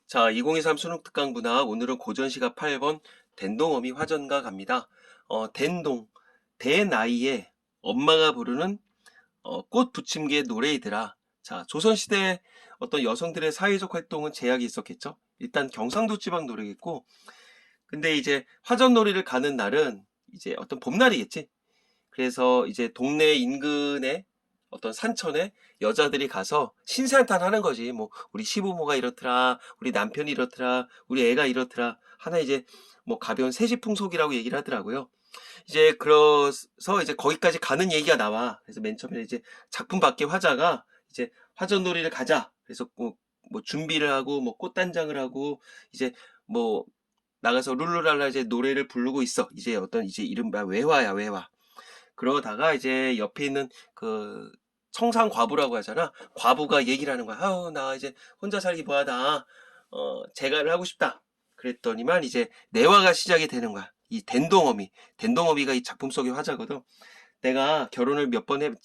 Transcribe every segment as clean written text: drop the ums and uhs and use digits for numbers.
자, 2023 수능 특강 문학 오늘은 고전시가 8번 댄동어미 화전가 갑니다. 댄동, 대나이에 엄마가 부르는 꽃 부침개 노래이더라. 자, 조선시대 어떤 여성들의 사회적 활동은 제약이 있었겠죠. 일단 경상도 지방 노래겠고, 근데 이제 화전놀이를 가는 날은 이제 어떤 봄날이겠지. 그래서 이제 동네 인근에 어떤 산천에 여자들이 가서 신세한탄 하는 거지. 뭐 우리 시부모가 이렇더라, 우리 남편이 이렇더라, 우리 애가 이렇더라. 하나 이제 뭐 가벼운 세시풍속이라고 얘기를 하더라고요. 이제 그래서 이제 거기까지 가는 얘기가 나와. 그래서 맨 처음에 이제 작품 밖에 화자가 이제 화전놀이를 가자. 그래서 뭐 준비를 하고 뭐 꽃단장을 하고 이제 뭐 나가서 룰루랄라 이제 노래를 부르고 있어. 이제 어떤 이제 이른바 외화야, 외화. 그러다가 이제 옆에 있는 그 청상 과부라고 하잖아. 과부가 얘기를 하는 거야. 아우, 나 이제 혼자 살기 뭐하다. 재가를 하고 싶다. 그랬더니만 이제 내화가 시작이 되는 거야. 이 댄동어미. 댄동어미가 이 작품 속의 화자거든. 내가 결혼을 몇 번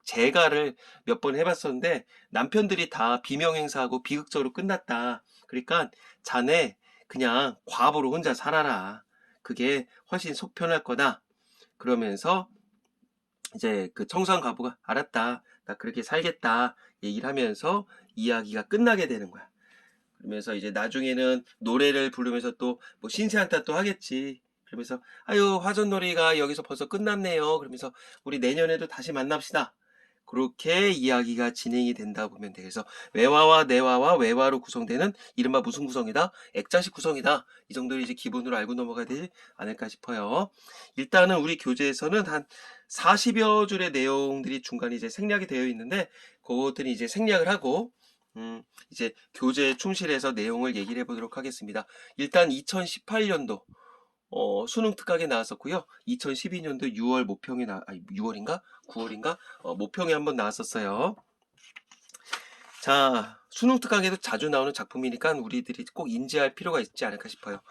재가를 몇 번 해봤었는데 남편들이 다 비명행사하고 비극적으로 끝났다. 그러니까 자네 그냥 과부로 혼자 살아라. 그게 훨씬 속 편할 거다. 그러면서 이제 그 청소한 과부가 알았다. 나 그렇게 살겠다. 얘기를 하면서 이야기가 끝나게 되는 거야. 그러면서 이제 나중에는 노래를 부르면서 또 뭐 신세한탄 또 하겠지. 그러면서 아유 화전놀이가 여기서 벌써 끝났네요. 그러면서 우리 내년에도 다시 만납시다. 그렇게 이야기가 진행이 된다 보면 돼. 그래서 외화와 내화와 외화로 구성되는 이른바 무슨 구성이다? 액자식 구성이다. 이 정도를 이제 기본으로 알고 넘어가야 되지 않을까 싶어요. 일단은 우리 교재에서는 한 40여 줄의 내용들이 중간에 이제 생략이 되어 있는데 그것들이 이제 생략을 하고 이제 교재에 충실해서 내용을 얘기를 해보도록 하겠습니다. 일단 2018년도 수능 특강에 나왔었고요. 2012년도 6월 모평에 아니 6월인가? 9월인가? 모평에 한번 나왔었어요. 자, 수능 특강에도 자주 나오는 작품이니까 우리들이 꼭 인지할 필요가 있지 않을까 싶어요.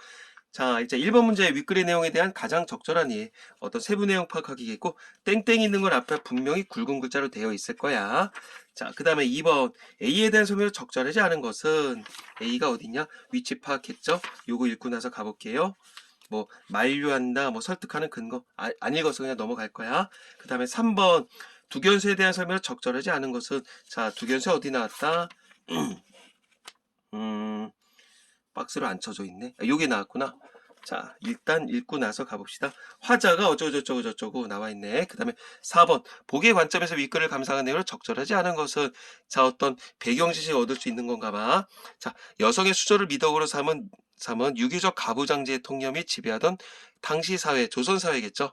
자, 이제 1번 문제의 윗글의 내용에 대한 가장 적절한 이해. 어떤 세부 내용 파악하기겠고, 땡땡 있는 건 앞에 분명히 굵은 글자로 되어 있을 거야. 자, 그 다음에 2번. A에 대한 설명이 적절하지 않은 것은, A가 어디냐? 위치 파악했죠? 요거 읽고 나서 가볼게요. 뭐, 만류한다, 뭐, 설득하는 근거. 안 읽어서 그냥 넘어갈 거야. 그 다음에 3번. 두견수에 대한 설명이 적절하지 않은 것은, 자, 두견수 어디 나왔다? 박스로 안 쳐져 있네. 여기 나왔구나. 자, 일단 읽고 나서 가봅시다. 화자가 어쩌고저쩌고 저쩌고 나와 있네. 그 다음에 4번. 보기의 관점에서 윗글을 감상한 내용을 적절하지 않은 것은, 자, 어떤 배경 지식을 얻을 수 있는 건가 봐. 자, 여성의 수저를 미덕으로 삼은 유교적 가부장제의 통념이 지배하던 당시 사회, 조선 사회겠죠.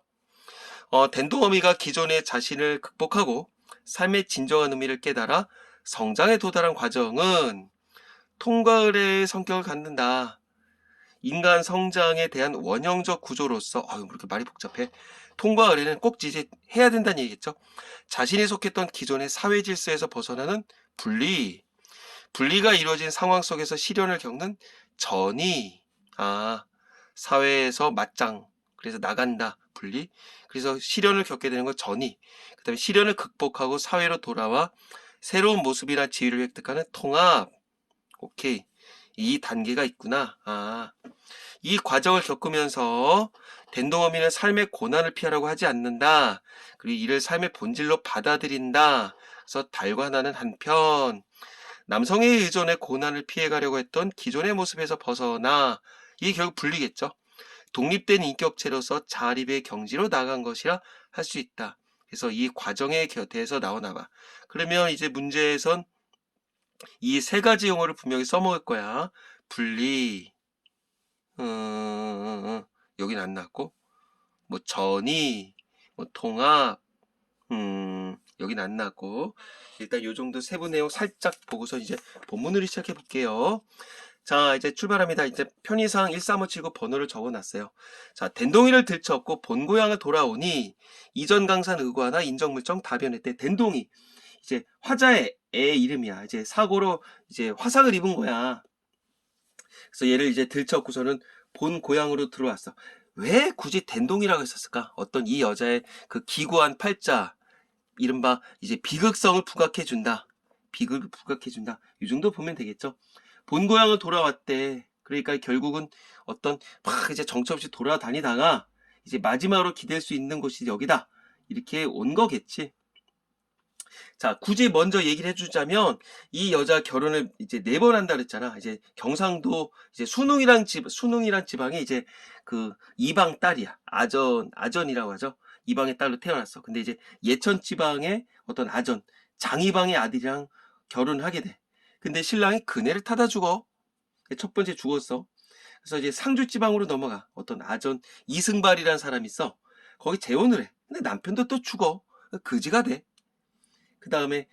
댄동어미가 기존의 자신을 극복하고 삶의 진정한 의미를 깨달아 성장에 도달한 과정은 통과 의례의 성격을 갖는다. 인간 성장에 대한 원형적 구조로서, 왜 이렇게 말이 복잡해? 통과 의례는 꼭 이제 해야 된다는 얘기겠죠. 자신이 속했던 기존의 사회 질서에서 벗어나는 분리가 이루어진 상황 속에서 시련을 겪는 전이, 사회에서 맞짱, 그래서 나간다, 분리. 그래서 시련을 겪게 되는 건 전이. 그 다음에 시련을 극복하고 사회로 돌아와 새로운 모습이나 지위를 획득하는 통합. 오케이. 이 단계가 있구나. 이 과정을 겪으면서 댄동어미는 삶의 고난을 피하려고 하지 않는다. 그리고 이를 삶의 본질로 받아들인다. 그래서 달관하는 한편 남성의 의존에 고난을 피해가려고 했던 기존의 모습에서 벗어나 이게 결국 분리겠죠. 독립된 인격체로서 자립의 경지로 나간 것이라 할 수 있다. 그래서 이 과정에 대해서 나오나 봐. 그러면 이제 문제에선 이 세 가지 용어를 분명히 써먹을 거야. 분리, 여긴 안 나왔고, 뭐 전이, 뭐 통합, 여긴 안 나왔고, 일단 요 정도 세부 내용 살짝 보고서 이제 본문으로 시작해 볼게요. 자, 이제 출발합니다. 이제 편의상 13579 번호를 적어놨어요. 자, 댄동이를 들쳐업고 본고향을 돌아오니 이전 강산 의과나 인정물정 다변했대. 댄동이 이제 화자의 애 이름이야. 이제 사고로 이제 화상을 입은 거야. 그래서 얘를 이제 들쳐업고서는 본 고향으로 들어왔어. 왜 굳이 댄동이라고 했었을까? 어떤 이 여자의 그 기구한 팔자, 이른바 이제 비극성을 부각해준다. 비극을 부각해준다. 이 정도 보면 되겠죠. 본 고향을 돌아왔대. 그러니까 결국은 어떤 막 이제 정처 없이 돌아다니다가 이제 마지막으로 기댈 수 있는 곳이 여기다. 이렇게 온 거겠지. 자, 굳이 먼저 얘기를 해주자면 이 여자 결혼을 이제 4번 한다 그랬잖아. 이제 경상도 이제 순웅이란 지방이 이제 그 이방 딸이야. 아전이라고 하죠. 이방의 딸로 태어났어. 근데 이제 예천 지방의 어떤 아전, 장이방의 아들이랑 결혼을 하게 돼. 근데 신랑이 그네를 타다 죽어. 첫 번째 죽었어. 그래서 이제 상주 지방으로 넘어가. 어떤 아전 이승발이라는 사람이 있어. 거기 재혼을 해. 근데 남편도 또 죽어. 그지가 돼. 그 다음에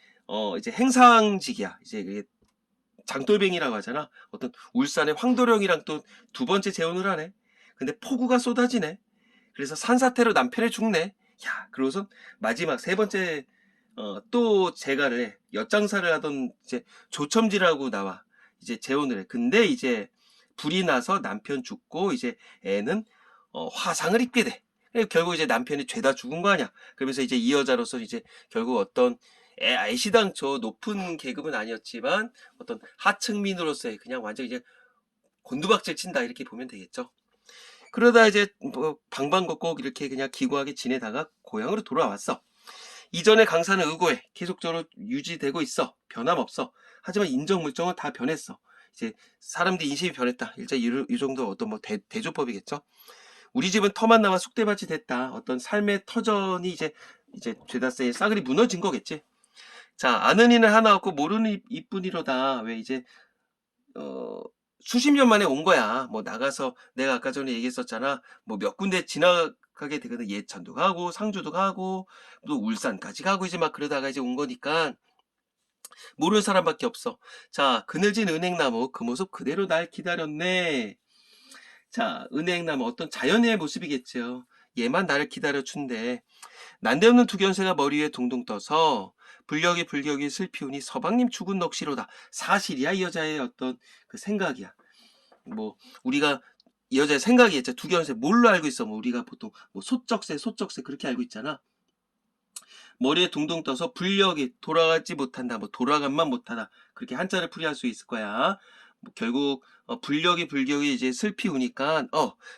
이제 행상직이야. 이제 장돌뱅이라고 하잖아. 어떤 울산의 황도령이랑 또 두 번째 재혼을 하네. 근데 폭우가 쏟아지네. 그래서 산사태로 남편이 죽네. 야, 그러고선 마지막 세 번째 또 재가를 해. 엿장사를 하던 이제 조첨지라고 나와. 이제 재혼을 해. 근데 이제 불이 나서 남편 죽고 이제 애는 화상을 입게 돼. 결국 이제 남편이 죄다 죽은 거 아니야. 그러면서 이제 이 여자로서 이제 결국 어떤 애시당초 높은 계급은 아니었지만 어떤 하층민으로서의 그냥 완전 이제 곤두박질 친다 이렇게 보면 되겠죠. 그러다 이제 뭐 방방곡곡 이렇게 그냥 기구하게 지내다가 고향으로 돌아왔어. 이전의 강사는 의고해. 계속적으로 유지되고 있어. 변함없어. 하지만 인정 물정은 다 변했어. 이제 사람들 인식이 변했다. 일단 이 정도 어떤 뭐 대조법이겠죠. 우리 집은 터만 남아 쑥대밭이 됐다. 어떤 삶의 터전이 이제 죄다스의 싸그리 무너진 거겠지. 자, 아는 이는 하나 없고 모르는 이뿐이로다. 왜 이제 수십 년 만에 온 거야. 뭐 나가서 내가 아까 전에 얘기했었잖아. 뭐 몇 군데 지나가게 되거든. 예천도 가고 상주도 가고 또 울산까지 가고 이제 막 그러다가 이제 온 거니까 모르는 사람밖에 없어. 자, 그늘진 은행나무 그 모습 그대로 날 기다렸네. 자, 은행나무 어떤 자연의 모습이겠죠. 얘만 나를 기다려준대. 난데없는 두견새가 머리 위에 둥둥 떠서 불격이 슬피우니 서방님 죽은 넋이로다. 사실이야, 이 여자의 어떤 그 생각이야. 뭐 우리가 이 여자의 생각이겠죠. 두견새 뭘로 알고 있어? 뭐 우리가 보통 뭐 소쩍새 그렇게 알고 있잖아. 머리에 둥둥 떠서 불력이 돌아가지 못한다. 뭐 돌아간만 못하다. 그렇게 한자를 풀이할 수 있을 거야. 뭐 결국 불격이 이제 슬피 우니까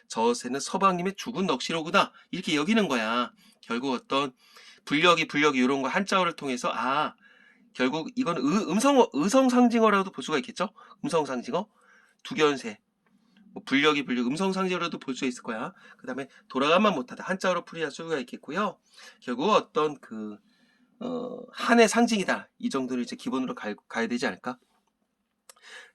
저 새는 서방님의 죽은 넋이로구나 이렇게 여기는 거야. 결국 어떤 불력이 이런 거 한자어를 통해서 결국 이건 의성상징어라고도 볼 수가 있겠죠. 음성상징어 두견새 뭐 불력이 음성상징어라도 볼 수 있을 거야. 그 다음에 돌아가만 못하다 한자어로 풀이할 수가 있겠고요. 결국 어떤 한의 상징이다 이 정도를 이제 기본으로 가야 되지 않을까.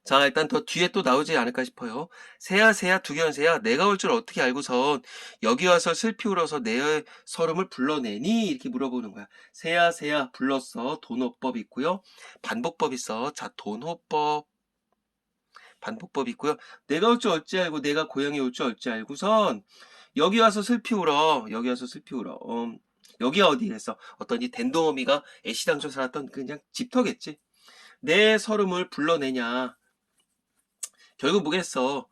자, 일단 더 뒤에 또 나오지 않을까 싶어요. 새야 두견새야 내가 올 줄 어떻게 알고선 여기 와서 슬피 울어서 내 서름을 불러내니 이렇게 물어보는 거야. 새야 불렀어. 돈호법 있고요. 반복법 있어. 자, 돈호법 반복법 있고요. 내가 올 줄 어찌 알고 내가 고향에 올 줄 어찌 알고선 여기 와서 슬피 울어. 여기가 어디 그랬어. 어떤 이 댄동어미가 애시당초 살았던 그냥 집터겠지. 내 서름을 불러내냐. 결국 뭐겠어.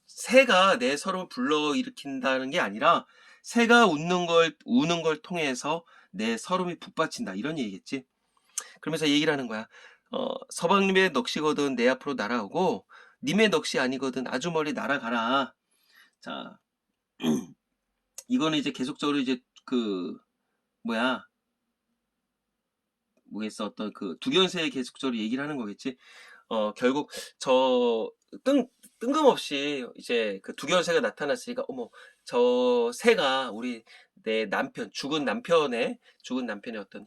새가 내 서름을 불러일으킨다는 게 아니라 새가 우는 걸 통해서 내 서름이 북받친다 이런 얘기겠지. 그러면서 얘기를 하는 거야. 서방님의 넋이거든 내 앞으로 날아오고 님의 넋이 아니거든 아주 멀리 날아가라. 자, 이거는 이제 계속적으로 이제 뭐겠어 어떤 두견새에 계속적으로 얘기를 하는 거겠지. 결국 뜬금없이 이제 두견새가 나타났으니까 저 새가 내 남편 죽은 남편의 어떤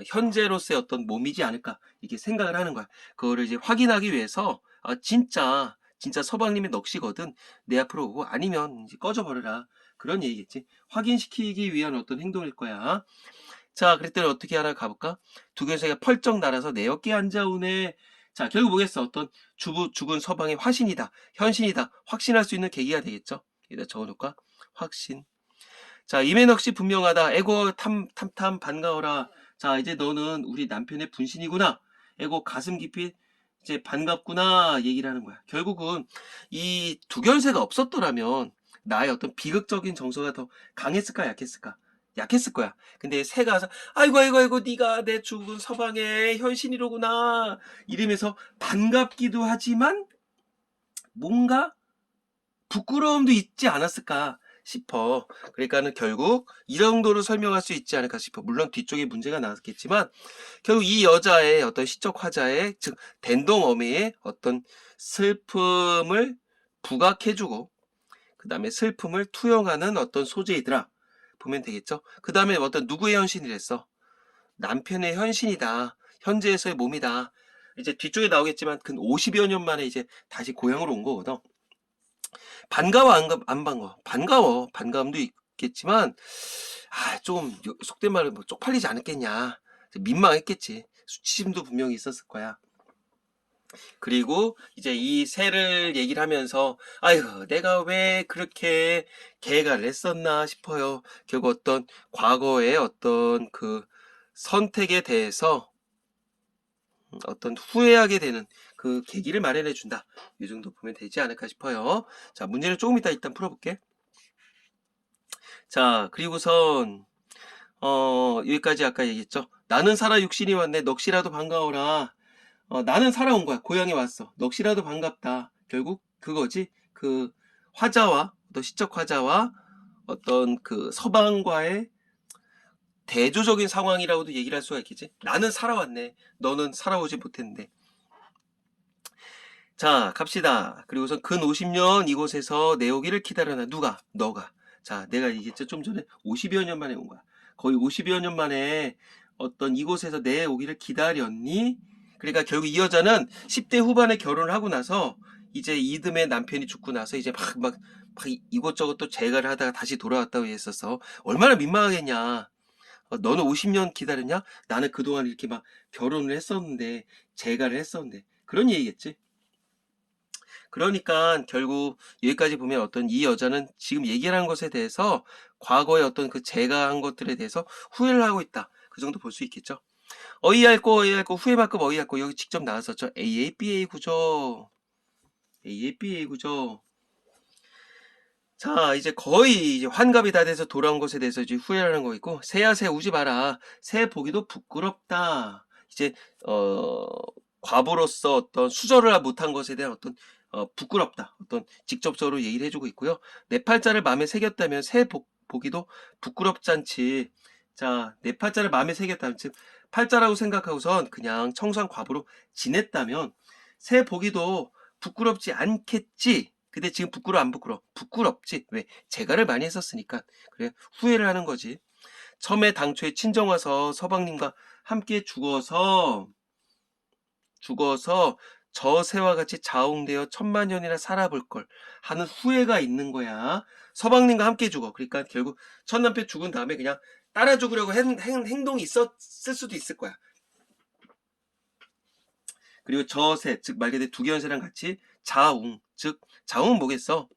현재로서의 어떤 몸이지 않을까 이렇게 생각을 하는 거야. 그거를 이제 확인하기 위해서 진짜 서방님의 넋이거든 내 앞으로 오고 아니면 이제 꺼져버려라 그런 얘기겠지. 확인시키기 위한 어떤 행동일 거야. 자, 그랬더니 어떻게 하나 가볼까? 두견새가 펄쩍 날아서 내 어깨에 앉아오네. 자, 결국 뭐겠어? 어떤 죽은 서방의 화신이다. 현신이다. 확신할 수 있는 계기가 되겠죠? 여기다 적어놓을까? 확신. 자, 임의 넋이 분명하다. 에고 탐 반가워라. 자, 이제 너는 우리 남편의 분신이구나. 에고 가슴 깊이 이제 반갑구나 얘기를 하는 거야. 결국은 이 두견새가 없었더라면 나의 어떤 비극적인 정서가 더 강했을까 약했을까? 약했을 거야. 근데 새가 와서 아이고 아이고 아이고 네가 내 죽은 서방의 현신이로구나 이러면서 반갑기도 하지만 뭔가 부끄러움도 있지 않았을까 싶어. 그러니까는 결국 이 정도로 설명할 수 있지 않을까 싶어. 물론 뒤쪽에 문제가 나왔겠지만 결국 이 여자의 어떤 시적 화자의 즉 댄동어미의 어떤 슬픔을 부각해주고 그 다음에 슬픔을 투영하는 어떤 소재이더라 보면 되겠죠. 그 다음에 어떤 누구의 현신이랬어? 남편의 현신이다. 현재에서의 몸이다. 이제 뒤쪽에 나오겠지만 근 50여 년 만에 이제 다시 고향으로 온 거거든. 반가워 안 반가워? 반가워. 반가움도 있겠지만 좀 속된 말로 뭐 쪽팔리지 않았겠냐. 민망했겠지. 수치심도 분명히 있었을 거야. 그리고 이제 이 새를 얘기를 하면서 아유 내가 왜 그렇게 계획을 했었나 싶어요. 결국 어떤 과거의 어떤 그 선택에 대해서 어떤 후회하게 되는 그 계기를 마련해 준다. 이 정도 보면 되지 않을까 싶어요. 자, 문제를 조금 이따 일단 풀어볼게. 자, 그리고선 여기까지 아까 얘기했죠. 나는 살아 육신이 왔네. 넋이라도 반가워라. 나는 살아온 거야. 고향에 왔어. 넋이라도 반갑다. 결국 그거지. 그 화자와 어떤 시적 화자와 어떤 그 서방과의 대조적인 상황이라고도 얘기를 할 수가 있겠지. 나는 살아왔네. 너는 살아오지 못했는데. 자, 갑시다. 그리고선 근 50년 이곳에서 내 오기를 기다려나. 누가? 너가. 자, 내가 얘기했죠. 좀 전에 50여 년 만에 온 거야. 거의 50여 년 만에 어떤 이곳에서 내 오기를 기다렸니? 그러니까 결국 이 여자는 10대 후반에 결혼을 하고 나서 이제 이듬해 남편이 죽고 나서 이제 막 이것저것 또 재가를 하다가 다시 돌아왔다고 했었어. 얼마나 민망하겠냐. 너는 50년 기다렸냐? 나는 그동안 이렇게 막 결혼을 했었는데, 재가를 했었는데. 그런 얘기겠지. 그러니까 결국 여기까지 보면 어떤 이 여자는 지금 얘기를 한 것에 대해서 과거의 어떤 그 재가한 것들에 대해서 후회를 하고 있다. 그 정도 볼 수 있겠죠. 어이할거 후회만큼 어이할거 여기 직접 나왔었죠. AABA 구조. AABA 구조. 자, 이제 거의 이제 환갑이 다 돼서 돌아온 것에 대해서 이제 후회를 하는 거 있고, 새야 새 우지 마라. 새 보기도 부끄럽다. 이제 과부로서 어떤 수절을 못한 것에 대한 어떤 부끄럽다. 어떤 직접적으로 얘기를 해주고 있고요. 내 팔자를 마음에 새겼다면 새 보기도 부끄럽지 않지. 자, 내 팔자를 마음에 새겼다면 즉 팔자라고 생각하고선 그냥 청소한 과부로 지냈다면 새 보기도 부끄럽지 않겠지. 근데 지금 부끄러워 안 부끄러워? 부끄럽지. 왜? 재가를 많이 했었으니까. 그래 후회를 하는 거지. 처음에 당초에 친정 와서 서방님과 함께 죽어서 저 새와 같이 자웅되어 천만년이나 살아볼 걸 하는 후회가 있는 거야. 서방님과 함께 죽어. 그러니까 결국 첫 남편 죽은 다음에 그냥 따라 죽으려고 행동이 있었을 수도 있을 거야. 그리고 저 새, 즉 말 그대로 두개연새랑 같이 자웅, 즉 자웅은 뭐겠어?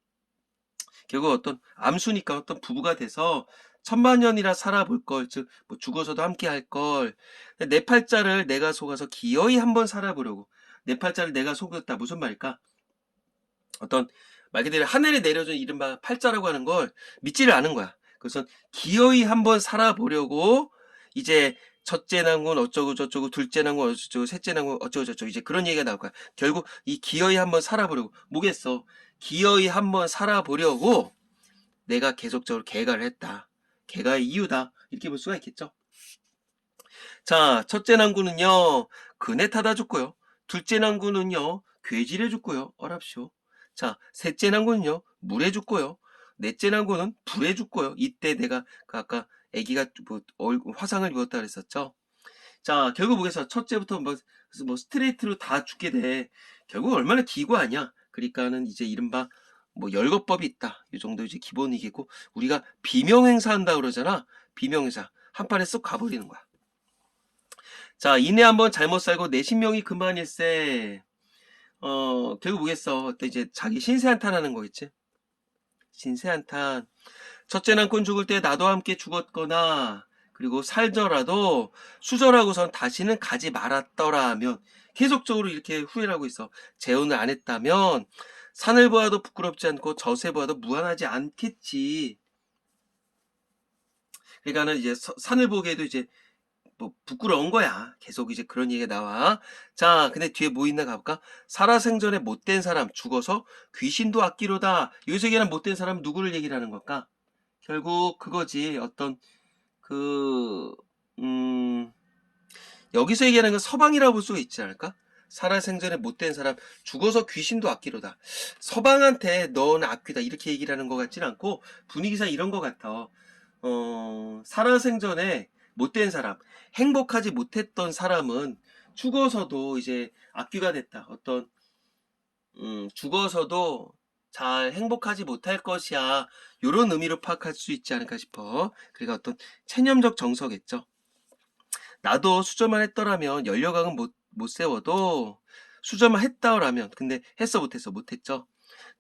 결국 어떤 암수니까 어떤 부부가 돼서 천만년이나 살아볼 걸, 즉 뭐 죽어서도 함께 할 걸. 내 팔자를 내가 속아서 기어이 한번 살아보려고. 내 팔자를 내가 속였다. 무슨 말일까? 어떤 말 그대로 하늘에 내려준 이른바 팔자라고 하는 걸 믿지를 않은 거야. 그래서 기어이 한번 살아보려고 이제 첫째 난군 어쩌고 저쩌고 둘째 난군 어쩌고 셋째 난군 어쩌고 저쩌고 이제 그런 얘기가 나올 거야. 결국 이 기어이 한번 살아보려고 뭐겠어? 기어이 한번 살아보려고 내가 계속적으로 개가를 했다. 개가의 이유다. 이렇게 볼 수가 있겠죠. 자, 첫째 난구는요, 그네 타다 죽고요. 둘째 난구는요, 괴질해 죽고요. 어랍쇼. 자, 셋째 난구는요, 물에 죽고요. 넷째 난구는 불에 죽고요. 이때 내가 그 아까 아기가 뭐 화상을 입었다 그랬었죠. 자, 결국 보겠어. 첫째부터 뭐 스트레이트로 다 죽게 돼. 결국 얼마나 기고 하냐. 그러니까는 이제 이른바 뭐 열거법이 있다. 이 정도 이제 기본이겠고 우리가 비명행사한다 그러잖아. 비명행사 한 판에 쏙 가버리는 거야. 자, 이내 한번 잘못 살고 내 신명이 그만일세. 결국 뭐겠어. 또 이제 자기 신세한탄하는 거겠지. 신세한탄. 첫째 난꾼 죽을 때 나도 함께 죽었거나 그리고 살더라도 수절하고선 다시는 가지 말았더라면 계속적으로 이렇게 후회를 하고 있어. 재혼을 안 했다면 산을 보아도 부끄럽지 않고 젖을 보아도 무한하지 않겠지. 그러니까는 이제 산을 보기에도 이제 뭐 부끄러운 거야. 계속 이제 그런 얘기가 나와. 자, 근데 뒤에 뭐 있나 가볼까? 살아생전에 못된 사람 죽어서 귀신도 악기로다. 여기서 얘기하는 못된 사람은 누구를 얘기를 하는 걸까? 결국 그거지. 어떤 그 여기서 얘기하는 건 서방이라고 볼 수가 있지 않을까? 살아생전에 못된 사람 죽어서 귀신도 악기로다. 서방한테 넌 악귀다 이렇게 얘기를 하는 것 같진 않고 분위기상 이런 것 같아. 살아생전에 못된 사람, 행복하지 못했던 사람은 죽어서도 이제 악귀가 됐다. 어떤 죽어서도 잘 행복하지 못할 것이야. 요런 의미로 파악할 수 있지 않을까 싶어. 그러니까 어떤 체념적 정서겠죠. 나도 수저만 했더라면 연료강은 못 세워도 수저만 했다라면 근데 했어 못했어 못했죠.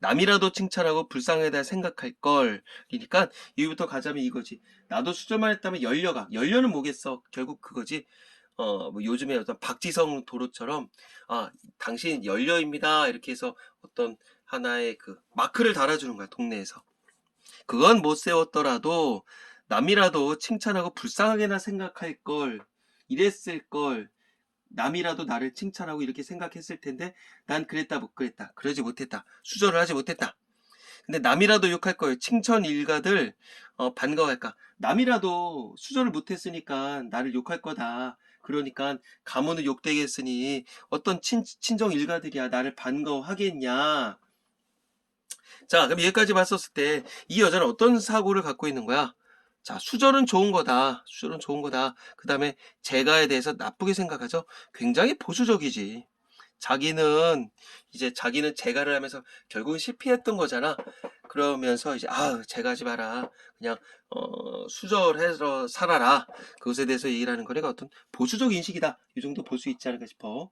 남이라도 칭찬하고 불쌍하다 생각할 걸. 그러니까 여기부터 가자면 이거지. 나도 수저만 했다면 연료는 뭐겠어. 결국 그거지. 뭐 요즘에 어떤 박지성 도로처럼 당신 연료입니다 이렇게 해서 어떤 하나의 그 마크를 달아주는 거야 동네에서. 그건 못 세웠더라도 남이라도 칭찬하고 불쌍하게나 생각할 걸. 이랬을 걸. 남이라도 나를 칭찬하고 이렇게 생각했을 텐데 난 그랬다 못 그랬다 그러지 못했다 수절을 하지 못했다. 근데 남이라도 욕할 걸. 칭찬 일가들 반가워할까. 남이라도 수절을 못했으니까 나를 욕할 거다. 그러니까 가문을 욕되게 했으니 어떤 친정 일가들이야 나를 반가워하겠냐. 자, 그럼 여기까지 봤었을 때 이 여자는 어떤 사고를 갖고 있는 거야? 자, 수절은 좋은 거다. 수절은 좋은 거다. 그 다음에 재가에 대해서 나쁘게 생각하죠. 굉장히 보수적이지. 자기는 재가를 하면서 결국은 실패했던 거잖아. 그러면서 이제 재가하지 마라. 그냥 수절해서 살아라. 그것에 대해서 얘기를 하는 거니까 어떤 보수적 인식이다. 이 정도 볼 수 있지 않을까 싶어.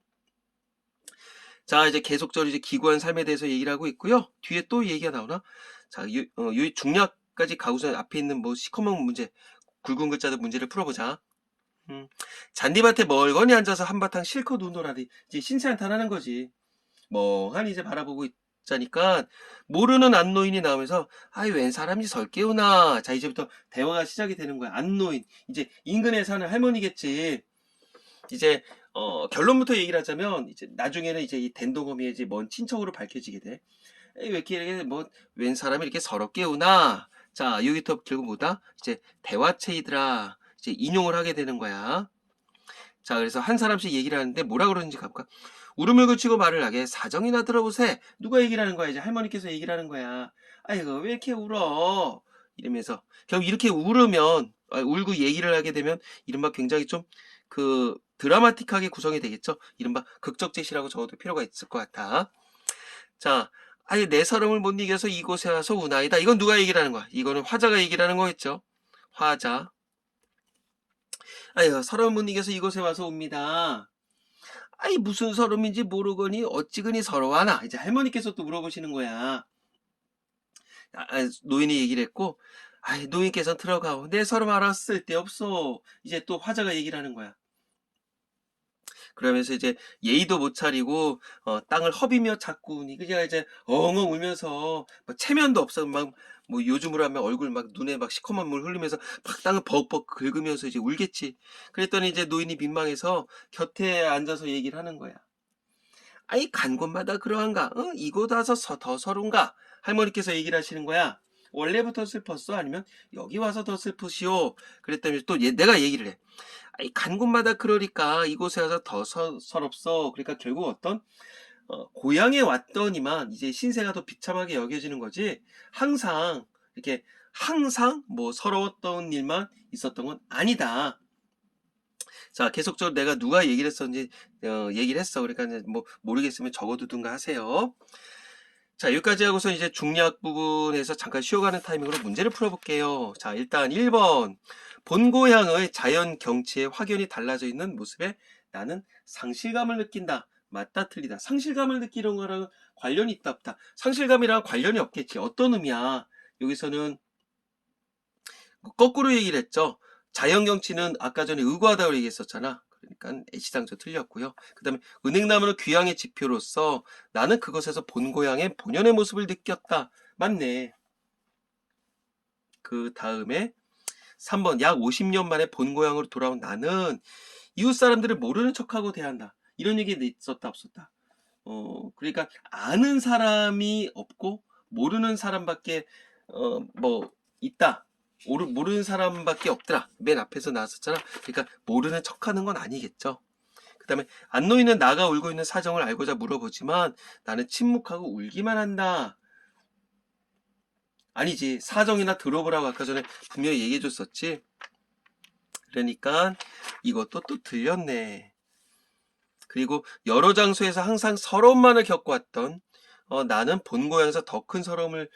자, 이제 계속적으로 이제 기구한 삶에 대해서 얘기를 하고 있고요. 뒤에 또 얘기가 나오나? 자, 요 중략까지 가고서 앞에 있는 뭐 시커먼 문제, 굵은 글자들 문제를 풀어보자. 잔디밭에 멀거니 앉아서 한바탕 실컷 우노라니 이제 신세한탄하는 거지. 멍하니 이제 바라보고 있자니까 모르는 안노인이 나오면서 아이 웬 사람이 설깨우나. 자, 이제부터 대화가 시작이 되는 거야. 안노인 이제 인근에 사는 할머니겠지. 이제 결론부터 얘기를 하자면 이제 나중에는 이제 이 덴동어미의 이제 먼 친척으로 밝혀지게 돼. 왜 이렇게 뭐 웬 사람이 이렇게 서럽게 우나. 자, 여기부터 결국 뭐다? 이제 대화체이더라. 이제 인용을 하게 되는 거야. 자, 그래서 한 사람씩 얘기를 하는데 뭐라 그러는지 가볼까? 울음을 그치고 말을 하게 사정이나 들어보세. 누가 얘기를 하는 거야? 이제 할머니께서 얘기를 하는 거야. 아이고 왜 이렇게 울어? 이러면서 결국 이렇게 울으면 울고 얘기를 하게 되면 이른바 굉장히 좀 그 드라마틱하게 구성이 되겠죠. 이른바 극적 제시라고 적어도 필요가 있을 것 같아. 자, 아예 내 사람을 못 이겨서 이곳에 와서 우나이다. 이건 누가 얘기를 하는 거야? 이거는 화자가 얘기를 하는 거겠죠. 화자. 아유, 서러움 못 이겨서 이곳에 와서 옵니다. 아이, 무슨 서름인지 모르거니 어찌그니 서러워하나. 이제 할머니께서 또 물어보시는 거야. 노인이 얘기를 했고, 아이, 노인께서 들어가오. 내 서름 알았을 때 없어. 이제 또 화자가 얘기를 하는 거야. 그러면서 이제 예의도 못 차리고 땅을 허비며 자꾸 그냥 이제 엉엉 울면서 뭐 체면도 없어. 막 뭐 요즘으로 하면 얼굴 막 눈에 막 시커먼 물 흘리면서 막 땅을 벅벅 긁으면서 이제 울겠지. 그랬더니 이제 노인이 민망해서 곁에 앉아서 얘기를 하는 거야. 아이 간 곳마다 그러한가? 이곳 와서 더 서른가? 할머니께서 얘기를 하시는 거야. 원래부터 슬펐어? 아니면 여기 와서 더 슬프시오? 그랬더니 또 내가 얘기를 해. 아이 간 곳마다 그러니까 이곳에 와서 더 서럽소. 그러니까 결국 어떤 고향에 왔더니만 이제 신세가 더 비참하게 여겨지는 거지. 항상 뭐 서러웠던 일만 있었던 건 아니다. 자, 계속적으로 내가 누가 얘기를 했었는지 얘기를 했어. 그러니까 이제 뭐 모르겠으면 적어두든가 하세요. 자, 여기까지 하고서 이제 중략 부분에서 잠깐 쉬어가는 타이밍으로 문제를 풀어볼게요. 자, 일단 1번. 본 고향의 자연 경치에 확연히 달라져 있는 모습에 나는 상실감을 느낀다. 맞다, 틀리다. 상실감을 느끼는 거랑 관련이 있다, 없다. 상실감이랑 관련이 없겠지. 어떤 의미야? 여기서는 거꾸로 얘기를 했죠. 자연 경치는 아까 전에 의구하다고 얘기했었잖아. 그러니까 애시당초 틀렸고요. 그 다음에 은행나무는 귀향의 지표로서 나는 그것에서 본 고향의 본연의 모습을 느꼈다. 맞네. 그 다음에 3번 약 50년 만에 본 고향으로 돌아온 나는 이웃 사람들을 모르는 척하고 대한다. 이런 얘기 있었다 없었다. 그러니까 아는 사람이 없고 모르는 사람밖에 뭐 있다. 모르는 사람밖에 없더라. 맨 앞에서 나왔었잖아. 그러니까 모르는 척하는 건 아니겠죠. 그 다음에 안노인은 나가 울고 있는 사정을 알고자 물어보지만 나는 침묵하고 울기만 한다. 아니지. 사정이나 들어보라고 아까 전에 분명히 얘기해 줬었지. 그러니까 이것도 또 들렸네. 그리고 여러 장소에서 항상 서러움만을 겪어왔던 나는 본 고향에서 더 큰 서러움을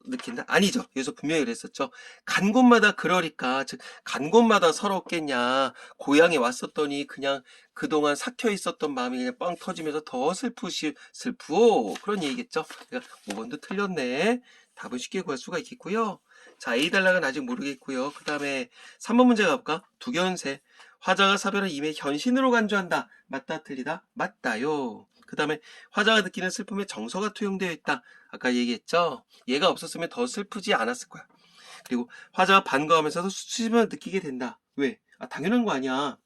느낀다? 아니죠. 여기서 분명히 그랬었죠. 간 곳마다 그러니까, 즉, 간 곳마다 서럽겠냐. 고향에 왔었더니 그냥 그동안 삭혀 있었던 마음이 그냥 빵 터지면서 더 슬프오. 그런 얘기겠죠. 그러니까 5번도 틀렸네. 답은 쉽게 구할 수가 있겠고요. 자, A 단락은 아직 모르겠고요. 그 다음에 3번 문제 가볼까? 두견세. 화자가 사별한 이에 현신으로 간주한다. 맞다, 틀리다? 맞다요. 그 다음에 화자가 느끼는 슬픔에 정서가 투영되어 있다. 아까 얘기했죠? 얘가 없었으면 더 슬프지 않았을 거야. 그리고 화자가 반가워하면서도 수치심을 느끼게 된다. 왜? 당연한 거 아니야.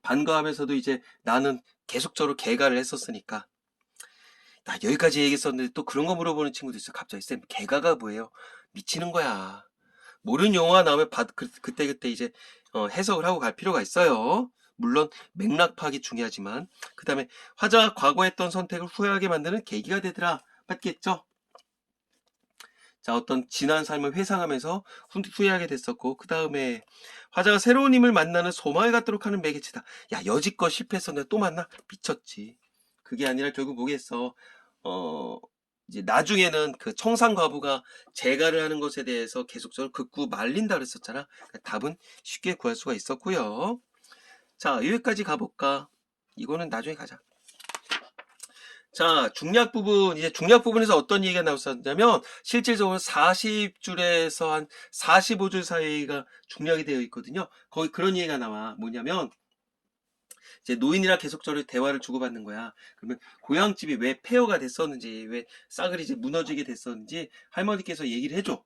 반가워하면서도 이제 나는 계속적으로 개가를 했었으니까. 나 여기까지 얘기했었는데 또 그런 거 물어보는 친구도 있어. 갑자기 쌤, 개가가 뭐예요? 미치는 거야. 모르는 용어가 나오면 그때그때 이제 해석을 하고 갈 필요가 있어요. 물론 맥락 파악이 중요하지만. 그 다음에 화자가 과거에 했던 선택을 후회하게 만드는 계기가 되더라. 맞겠죠? 자, 어떤 지난 삶을 회상하면서 후회하게 됐었고, 그 다음에 화자가 새로운 힘을 만나는 소망을 갖도록 하는 매개체다. 야, 여지껏 실패했었는데 또 만나? 미쳤지. 그게 아니라 결국 뭐겠어. 이제 나중에는 그 청산과부가 재가를 하는 것에 대해서 계속적으로 극구 말린다 그랬었잖아. 답은 쉽게 구할 수가 있었고요. 자, 여기까지 가볼까? 이거는 나중에 가자. 자, 중략 부분, 이제 중략 부분에서 어떤 얘기가 나왔었냐면, 실질적으로 40줄에서 한 45줄 사이가 중략이 되어 있거든요. 거기 그런 얘기가 나와. 뭐냐면, 이제 노인이랑 계속적으로 대화를 주고받는 거야. 그러면 고향집이 왜 폐허가 됐었는지, 왜 싸그리 이제 무너지게 됐었는지 할머니께서 얘기를 해줘.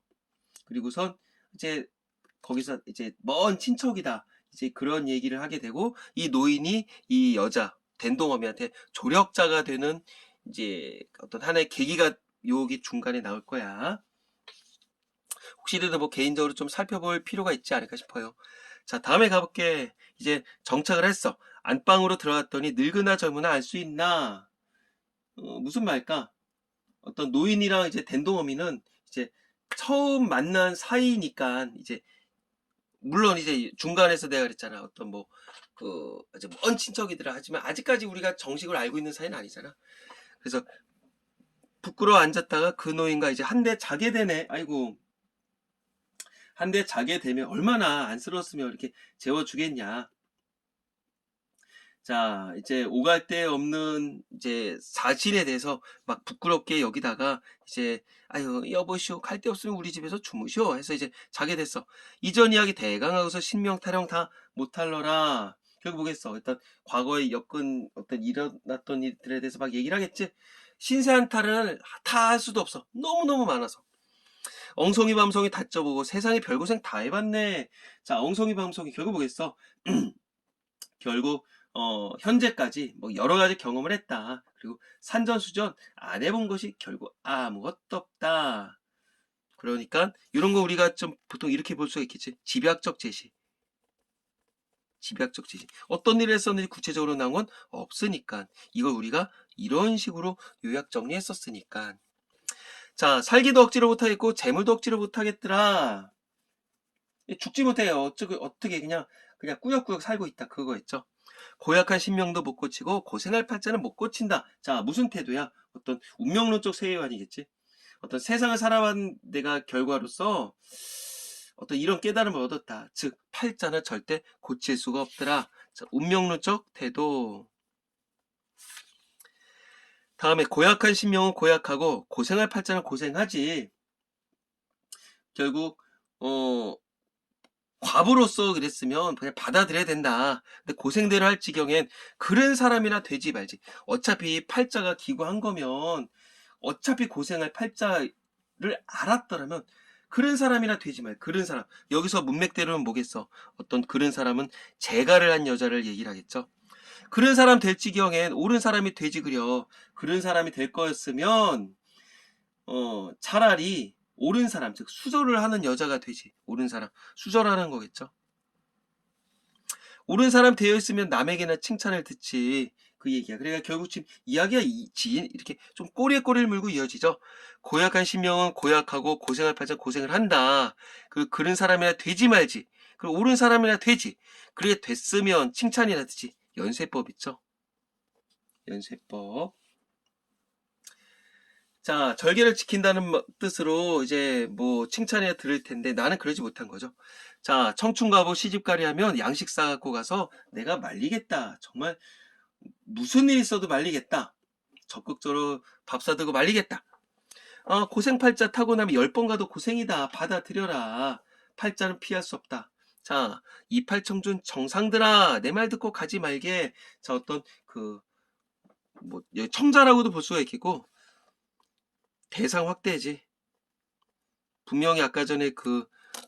그리고선 이제 거기서 이제 먼 친척이다. 이제 그런 얘기를 하게 되고, 이 노인이 이 여자, 댄동어미한테 조력자가 되는 이제 어떤 하나의 계기가 여기 중간에 나올 거야. 혹시라도 뭐 개인적으로 좀 살펴볼 필요가 있지 않을까 싶어요. 자, 다음에 가볼게. 이제 정착을 했어. 안방으로 들어갔더니 늙으나 젊으나 알 수 있나? 무슨 말일까? 어떤 노인이랑 이제 댄동어미는 이제 처음 만난 사이니까 이제 물론 이제 중간에서 내가 그랬잖아. 어떤 뭐 이제 먼 친척이더라 하지만 아직까지 우리가 정식으로 알고 있는 사이는 아니잖아. 그래서 부끄러워 앉았다가 그 노인과 이제 한 대 자게 되네. 아이고. 한 대 자게 되면 얼마나 안쓰러웠으면 이렇게 재워주겠냐. 자, 이제 오갈 데 없는 이제 사실에 대해서 막 부끄럽게 여기다가 이제 아유 여보시오 갈 데 없으면 우리 집에서 주무시오 해서 이제 자게 됐어. 이전 이야기 대강하고서 신명 타령 다 못할러라. 결국 뭐겠어. 일단 과거에 어떤 일어났던 일들에 대해서 막 얘기를 하겠지. 신세한타를 다 할 수도 없어. 너무너무 많아서. 엉성이 밤송이 다 쪄보고 세상에 별고생 다 해봤네. 자, 엉성이 밤송이 결국 뭐겠어. 결국 현재까지 뭐 여러 가지 경험을 했다. 그리고 산전수전 안 해본 것이 결국 아무것도 없다. 그러니까 이런 거 우리가 좀 보통 이렇게 볼 수가 있겠지. 집약적 제시. 집약적 제시. 어떤 일을 했었는지 구체적으로 나온 건 없으니까. 이걸 우리가 이런 식으로 요약 정리했었으니까. 자, 살기도 억지로 못하겠고 재물도 억지로 못하겠더라. 죽지 못해요. 어떻게 그냥 꾸역꾸역 살고 있다. 그거였죠. 고약한 신명도 못 고치고 고생할 팔자는 못 고친다. 자, 무슨 태도야? 어떤 운명론적 세계관이겠지. 어떤 세상을 살아온 내가 결과로서 어떤 이런 깨달음을 얻었다. 즉 팔자는 절대 고칠 수가 없더라. 자, 운명론적 태도. 다음에 고약한 신명은 고약하고 고생할 팔자는 고생하지. 결국 과부로서 그랬으면 그냥 받아들여야 된다. 근데 고생대로 할 지경엔 그런 사람이나 되지 말지. 어차피 팔자가 기구한 거면 어차피 고생할 팔자를 알았더라면 그런 사람이나 되지 말. 그런 사람. 여기서 문맥대로는 뭐겠어? 어떤 그런 사람은 재가를 한 여자를 얘기를 하겠죠. 그런 사람 될 지경엔 옳은 사람이 되지 그려. 그런 사람이 될 거였으면 차라리 옳은 사람, 즉 수절을 하는 여자가 되지. 옳은 사람, 수절하는 거겠죠. 옳은 사람 되어 있으면 남에게나 칭찬을 듣지. 그 얘기야. 그러니까 결국 지금 이야기가 이렇게 좀 꼬리에 꼬리를 물고 이어지죠. 고약한 신명은 고약하고 고생할 팔자 고생을 한다. 그런 사람이나 되지 말지. 그리고 옳은 사람이나 되지. 그게 됐으면 칭찬이나 듣지. 연세법 있죠. 연세법. 자, 절개를 지킨다는 뜻으로 이제 뭐 칭찬이나 들을 텐데 나는 그러지 못한 거죠. 자, 청춘가부 시집가리 하면 양식 싸갖고 가서 내가 말리겠다. 정말 무슨 일 있어도 말리겠다. 적극적으로 밥 사들고 말리겠다. 고생 팔자 타고 나면 10번 가도 고생이다. 받아들여라. 팔자는 피할 수 없다. 자, 이팔청춘 정상들아, 내 말 듣고 가지 말게. 자, 어떤 청자라고도 볼 수가 있겠고, 대상 확대지. 분명히 아까 전에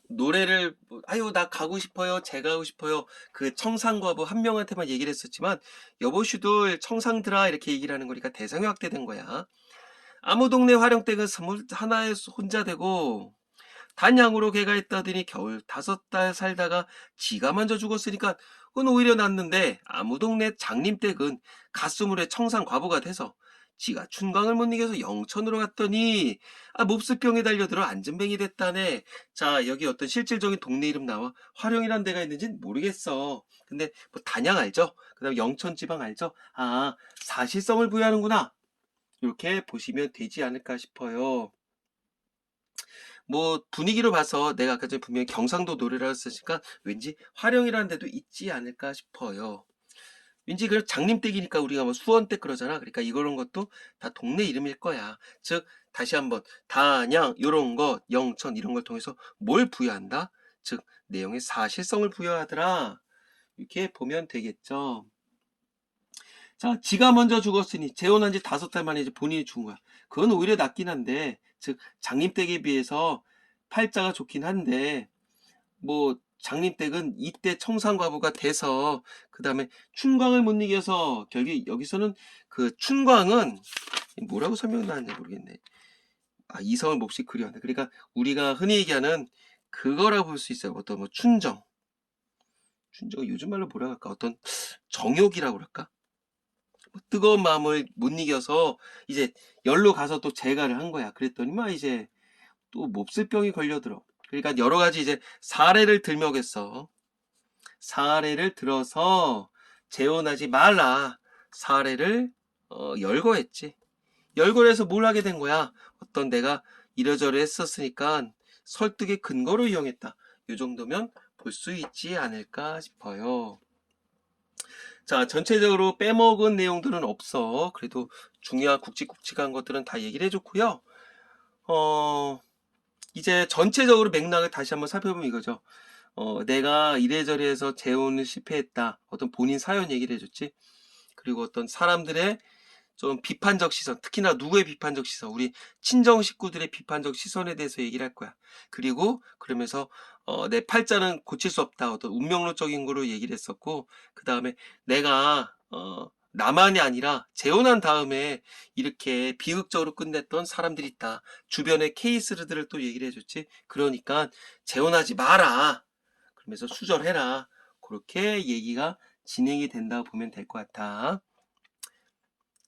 노래를 아유 나 가고 싶어요, 제가 가고 싶어요, 그 청상과부 한 명한테만 얘기를 했었지만 여보슈들 청상들아 이렇게 얘기를 하는 거니까 대상이 확대된 거야. 아무 동네 화령댁은 스물 하나에 혼자 되고 단양으로 개가 있다더니 겨울 5달 살다가 지가 먼저 죽었으니까 그건 오히려 낫는데 아무 동네 장림댁은 갓수물에 청상 과부가 돼서 지가 춘광을 못 이겨서 영천으로 갔더니 몹쓸병에 달려들어 안전뱅이 됐다네. 자, 여기 어떤 실질적인 동네 이름 나와. 화령이란 데가 있는지는 모르겠어. 근데 뭐 단양 알죠? 그 다음에 영천 지방 알죠? 사실성을 부여하는구나. 이렇게 보시면 되지 않을까 싶어요. 뭐 분위기로 봐서 내가 아까 전에 분명히 경상도 노래라고 했으니까 왠지 화령이라는 데도 있지 않을까 싶어요. 왠지 그 장림댁이니까 우리가 뭐 수원댁 그러잖아. 그러니까 이런 것도 다 동네 이름일 거야. 즉 다시 한번 단양 요런 것, 영천 이런 걸 통해서 뭘 부여한다? 즉 내용의 사실성을 부여하더라. 이렇게 보면 되겠죠. 자, 지가 먼저 죽었으니 재혼한 지 5달 만에 이제 본인이 죽은 거야. 그건 오히려 낫긴 한데, 즉 장림댁에 비해서 팔자가 좋긴 한데, 뭐 장림댁은 이때 청산과부가 돼서 그 다음에 춘광을 못 이겨서 결국 여기서는 그 춘광은 뭐라고 설명을 하는지 모르겠네. 이성을 몹시 그리워한다. 그러니까 우리가 흔히 얘기하는 그거라고 볼 수 있어요. 어떤 뭐 춘정은 요즘 말로 뭐라 할까? 어떤 정욕이라고 그럴까? 뜨거운 마음을 못 이겨서 이제 열로 가서 또 재가를 한 거야. 그랬더니만 이제 또 몹쓸 병이 걸려들어. 그러니까 여러 가지 이제 사례를 들먹였어. 사례를 들어서 재혼하지 말라. 사례를 열거했지. 열거해서 뭘 하게 된 거야? 어떤 내가 이러저러 했었으니까 설득의 근거로 이용했다. 이 정도면 볼 수 있지 않을까 싶어요. 자, 전체적으로 빼먹은 내용들은 없어. 그래도 중요한 굵직굵직한 것들은 다 얘기를 해줬고요. 이제 전체적으로 맥락을 다시 한번 살펴보면 이거죠. 내가 이래저래 해서 재혼을 실패했다. 어떤 본인 사연 얘기를 해줬지. 그리고 어떤 사람들의 좀 비판적 시선, 특히나 누구의 비판적 시선, 우리 친정 식구들의 비판적 시선에 대해서 얘기를 할 거야. 그리고 그러면서 내 팔자는 고칠 수 없다. 어떤 운명론적인 거로 얘기를 했었고, 그 다음에 내가 나만이 아니라 재혼한 다음에 이렇게 비극적으로 끝냈던 사람들이 있다. 주변의 케이스들을 또 얘기를 해줬지. 그러니까 재혼하지 마라. 그러면서 수절해라. 그렇게 얘기가 진행이 된다고 보면 될 것 같아.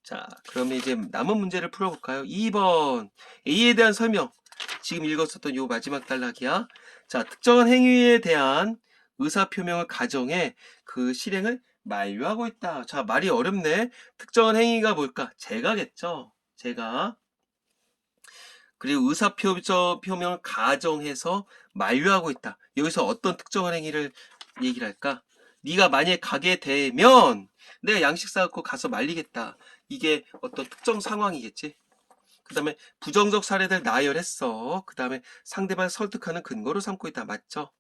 자, 그러면 이제 남은 문제를 풀어볼까요? 2번 A에 대한 설명. 지금 읽었었던 요 마지막 단락이야. 자, 특정한 행위에 대한 의사표명을 가정해 그 실행을 만료하고 있다. 자, 말이 어렵네. 특정한 행위가 뭘까? 제가겠죠. 제가. 그리고 의사표명을 가정해서 만료하고 있다. 여기서 어떤 특정한 행위를 얘기를 할까? 네가 만약에 가게 되면 내가 양식 사갖고 가서 말리겠다. 이게 어떤 특정 상황이겠지. 그 다음에 부정적 사례들 나열했어. 그 다음에 상대방 설득하는 근거로 삼고 있다. 맞죠?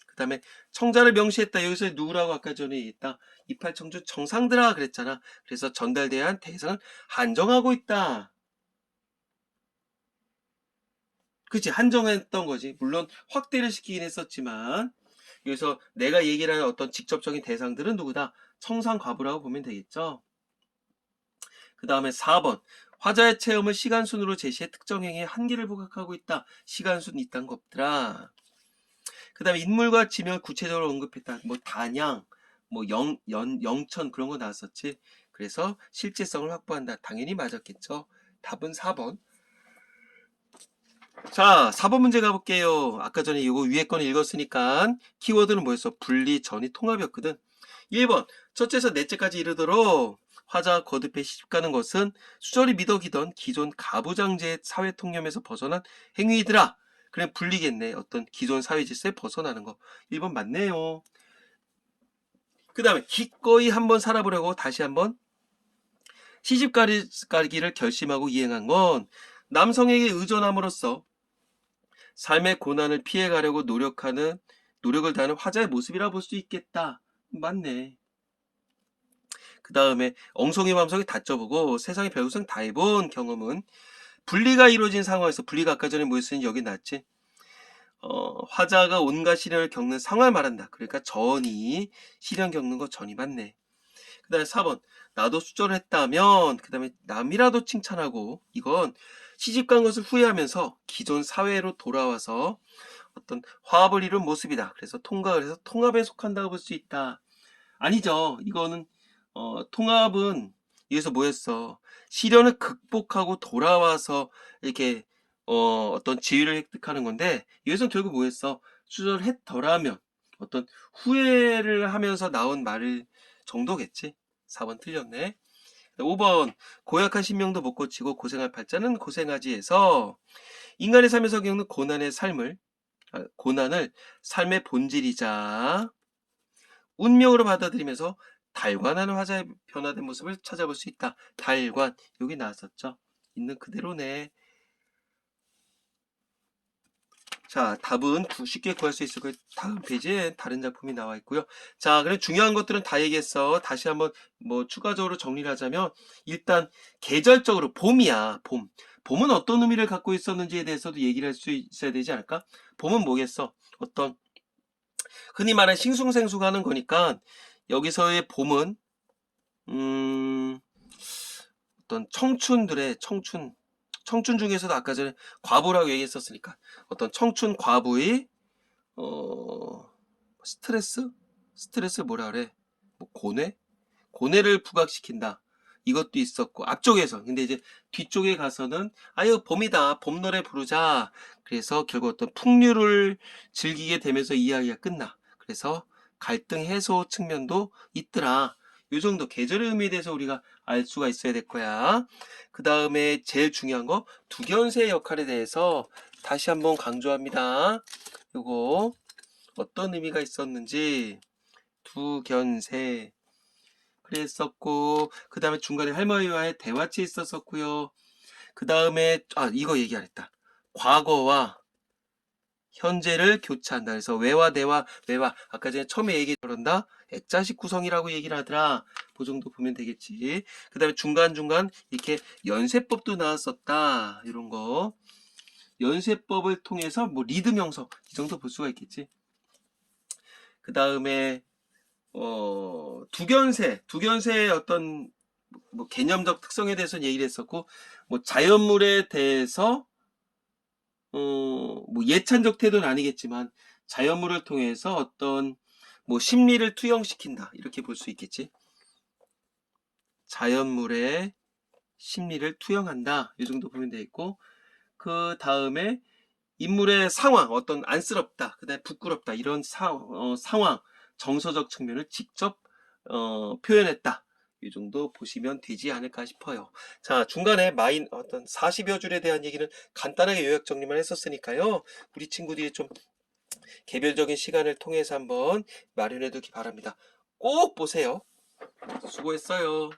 그 다음에 청자를 명시했다. 여기서 누구라고 아까 전에 얘기했다. 이팔청춘 정상들아 그랬잖아. 그래서 전달돼야 한 대상을 한정하고 있다. 그치, 한정했던 거지. 물론 확대를 시키긴 했었지만, 여기서 내가 얘기를 하는 어떤 직접적인 대상들은 누구다? 청산과부라고 보면 되겠죠. 그 다음에 4번. 화자의 체험을 시간순으로 제시해 특정 행위의 한계를 부각하고 있다. 시간순 이딴 거 없더라. 그 다음에 인물과 지명을 구체적으로 언급했다. 뭐 단양, 뭐 영천 그런 거 나왔었지. 그래서 실제성을 확보한다. 당연히 맞았겠죠. 답은 4번. 자, 4번 문제 가볼게요. 아까 전에 이거 위에 거는 읽었으니까 키워드는 뭐였어? 분리, 전이, 통합이었거든. 1번. 첫째에서 넷째까지 이르도록 화자가 거듭해 시집가는 것은 수절이 미덕이던 기존 가부장제의 사회 통념에서 벗어난 행위이더라. 그래 분리겠네. 어떤 기존 사회 질서에 벗어나는 거. 1번 맞네요. 그 다음에 기꺼이 한번 살아보려고 다시 한번 시집가기를 결심하고 이행한 건 남성에게 의존함으로써 삶의 고난을 피해가려고 노력을 다하는 화자의 모습이라 볼 수 있겠다. 맞네. 그 다음에 엉성이 맘성이 다 쪄보고 세상의 별구성 다 해본 경험은 분리가 이루어진 상황에서 분리가 아까 전에 뭐였으니 여기 났지. 화자가 온갖 시련을 겪는 상황을 말한다. 그러니까 전이 시련 겪는 거 전이 맞네. 그 다음에 4번 나도 수절을 했다면 그 다음에 남이라도 칭찬하고 이건 시집간 것을 후회하면서 기존 사회로 돌아와서 어떤 화합을 이룬 모습이다. 그래서 통각을 해서 통합에 속한다고 볼 수 있다. 아니죠. 이거는 통합은 여기서 뭐였어? 시련을 극복하고 돌아와서 이렇게 어떤 지위를 획득하는 건데 여기서는 결국 뭐였어? 수절했더라면 어떤 후회를 하면서 나온 말 정도겠지. 4번 틀렸네. 5번 고약한 신명도 못 고치고 고생할 팔자는 고생하지 해서 인간의 삶에서 겪는 고난을 삶의 본질이자 운명으로 받아들이면서 달관하는 화자의 변화된 모습을 찾아볼 수 있다. 달관 여기 나왔었죠. 있는 그대로네. 자, 답은 쉽게 구할 수 있을 거예요. 다음 페이지에 다른 작품이 나와 있고요. 자, 그럼 중요한 것들은 다 얘기했어. 다시 한번 뭐 추가적으로 정리를 하자면 일단 계절적으로 봄이야. 봄. 봄은 어떤 의미를 갖고 있었는지에 대해서도 얘기를 할 수 있어야 되지 않을까? 봄은 뭐겠어? 어떤 흔히 말하는 싱숭생숭 하는 거니까 여기서의 봄은 어떤 청춘 중에서도 아까 전에 과부라고 얘기했었으니까 어떤 청춘 과부의 스트레스 뭐라 그래? 뭐 고뇌를 부각시킨다. 이것도 있었고 앞쪽에서 근데 이제 뒤쪽에 가서는 아유 봄이다 봄 노래 부르자. 그래서 결국 어떤 풍류를 즐기게 되면서 이야기가 끝나. 그래서 갈등 해소 측면도 있더라. 요 정도 계절의 의미에 대해서 우리가 알 수가 있어야 될 거야. 그 다음에 제일 중요한 거 두견세의 역할에 대해서 다시 한번 강조합니다. 요거 어떤 의미가 있었는지 두견세 그랬었고 그 다음에 중간에 할머니와의 대화치 있었었고요. 그 다음에 이거 얘기 안 했다. 과거와 현재를 교차한다. 그래서 외와 대와 외와 아까 전에 처음에 얘기 그런다. 액자식 구성이라고 얘기를 하더라. 그 정도 보면 되겠지. 그 다음에 중간중간 이렇게 연세법도 나왔었다. 이런 거. 연세법을 통해서 뭐 리듬 형성 이 정도 볼 수가 있겠지. 그 다음에 두견세의 어떤 뭐 개념적 특성에 대해서는 얘기를 했었고 뭐 자연물에 대해서 뭐 예찬적 태도는 아니겠지만 자연물을 통해서 어떤 뭐 심리를 투영시킨다 이렇게 볼 수 있겠지. 자연물의 심리를 투영한다 이 정도 보면 되겠고 그 다음에 인물의 상황 어떤 안쓰럽다 그 다음에 부끄럽다 이런 상황 정서적 측면을 직접 표현했다 이 정도 보시면 되지 않을까 싶어요. 자 중간에 어떤 40여 줄에 대한 얘기는 간단하게 요약 정리만 했었으니까요. 우리 친구들이 좀 개별적인 시간을 통해서 한번 마련해 두기 바랍니다. 꼭 보세요. 수고했어요.